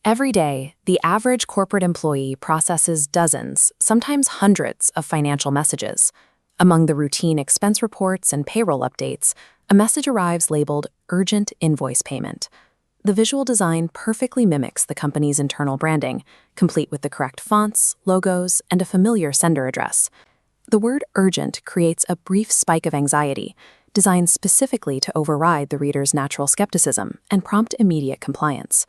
Every day, the average corporate employee processes dozens, sometimes hundreds, of financial messages. Among the routine expense reports and payroll updates, a message arrives labeled Urgent Invoice Payment. The visual design perfectly mimics the company's internal branding, complete with the correct fonts, logos, and a familiar sender address. The word urgent creates a brief spike of anxiety, designed specifically to override the reader's natural skepticism and prompt immediate compliance.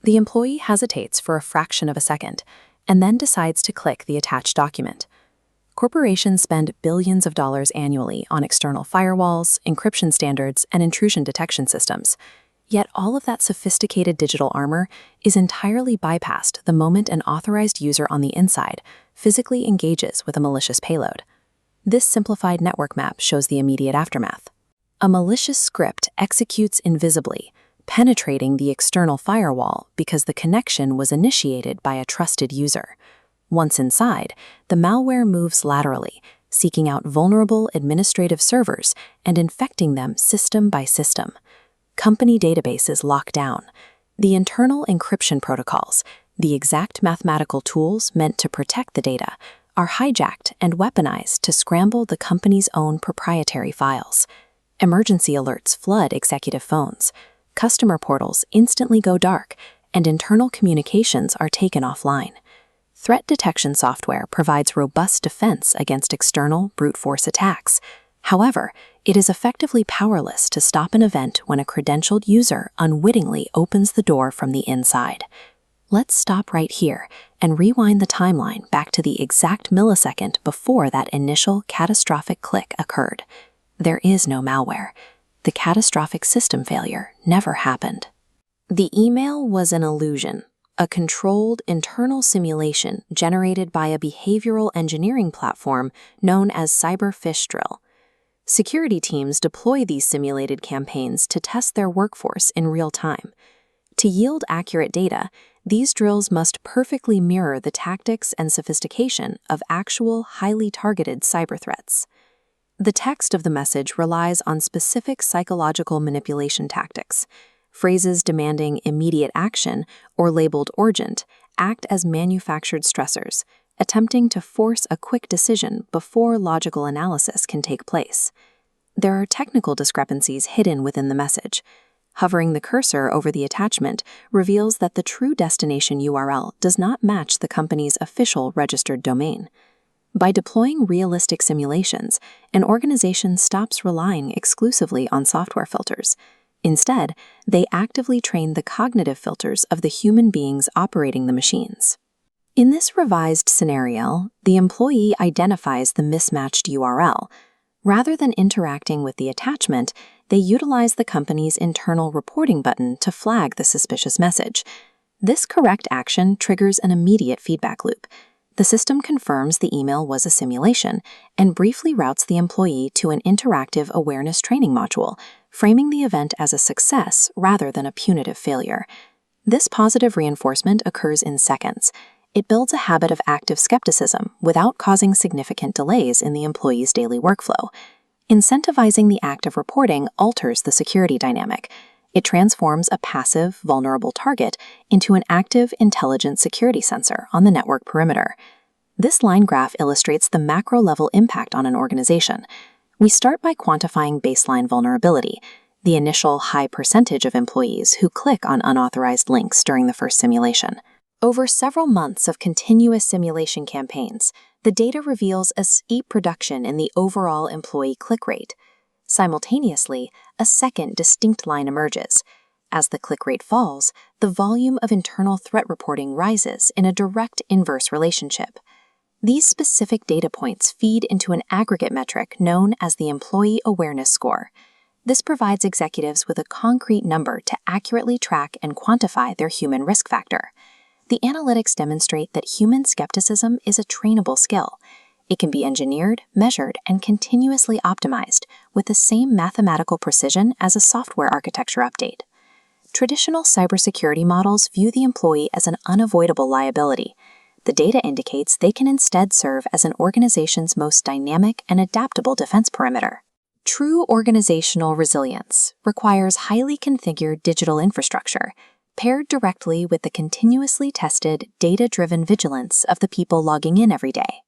The employee hesitates for a fraction of a second and then decides to click the attached document. Corporations spend billions of dollars annually on external firewalls, encryption standards, and intrusion detection systems. Yet all of that sophisticated digital armor is entirely bypassed the moment an authorized user on the inside physically engages with a malicious payload. This simplified network map shows the immediate aftermath. A malicious script executes invisibly, penetrating the external firewall because the connection was initiated by a trusted user. Once inside, the malware moves laterally, seeking out vulnerable administrative servers and infecting them system by system. Company databases lock down. The internal encryption protocols, the exact mathematical tools meant to protect the data, are hijacked and weaponized to scramble the company's own proprietary files. Emergency alerts flood executive phones. Customer portals instantly go dark, and internal communications are taken offline. Threat detection software provides robust defense against external brute force attacks. However, it is effectively powerless to stop an event when a credentialed user unwittingly opens the door from the inside. Let's stop right here and rewind the timeline back to the exact millisecond before that initial catastrophic click occurred. There is no malware. The catastrophic system failure never happened. The email was an illusion, a controlled internal simulation generated by a behavioral engineering platform known as CyberPhishDrill. Security teams deploy these simulated campaigns to test their workforce in real time. To yield accurate data, these drills must perfectly mirror the tactics and sophistication of actual, highly targeted cyber threats. The text of the message relies on specific psychological manipulation tactics. Phrases demanding immediate action or labeled urgent act as manufactured stressors, attempting to force a quick decision before logical analysis can take place. There are technical discrepancies hidden within the message. Hovering the cursor over the attachment reveals that the true destination URL does not match the company's official registered domain. By deploying realistic simulations, an organization stops relying exclusively on software filters. Instead, they actively train the cognitive filters of the human beings operating the machines. In this revised scenario, the employee identifies the mismatched URL. Rather than interacting with the attachment, they utilize the company's internal reporting button to flag the suspicious message. This correct action triggers an immediate feedback loop. The system confirms the email was a simulation and briefly routes the employee to an interactive awareness training module, framing the event as a success rather than a punitive failure. This positive reinforcement occurs in seconds. It builds a habit of active skepticism without causing significant delays in the employee's daily workflow. Incentivizing the act of reporting alters the security dynamic. It transforms a passive, vulnerable target into an active, intelligent security sensor on the network perimeter. This line graph illustrates the macro-level impact on an organization. We start by quantifying baseline vulnerability, the initial high percentage of employees who click on unauthorized links during the first simulation. Over several months of continuous simulation campaigns, the data reveals a steep reduction in the overall employee click rate. Simultaneously, a second distinct line emerges. As the click rate falls, the volume of internal threat reporting rises in a direct inverse relationship. These specific data points feed into an aggregate metric known as the Employee Awareness Score. This provides executives with a concrete number to accurately track and quantify their human risk factor. The analytics demonstrate that human skepticism is a trainable skill. It can be engineered, measured, and continuously optimized with the same mathematical precision as a software architecture update. Traditional cybersecurity models view the employee as an unavoidable liability. The data indicates they can instead serve as an organization's most dynamic and adaptable defense perimeter. True organizational resilience requires highly configured digital infrastructure, paired directly with the continuously tested, data-driven vigilance of the people logging in every day.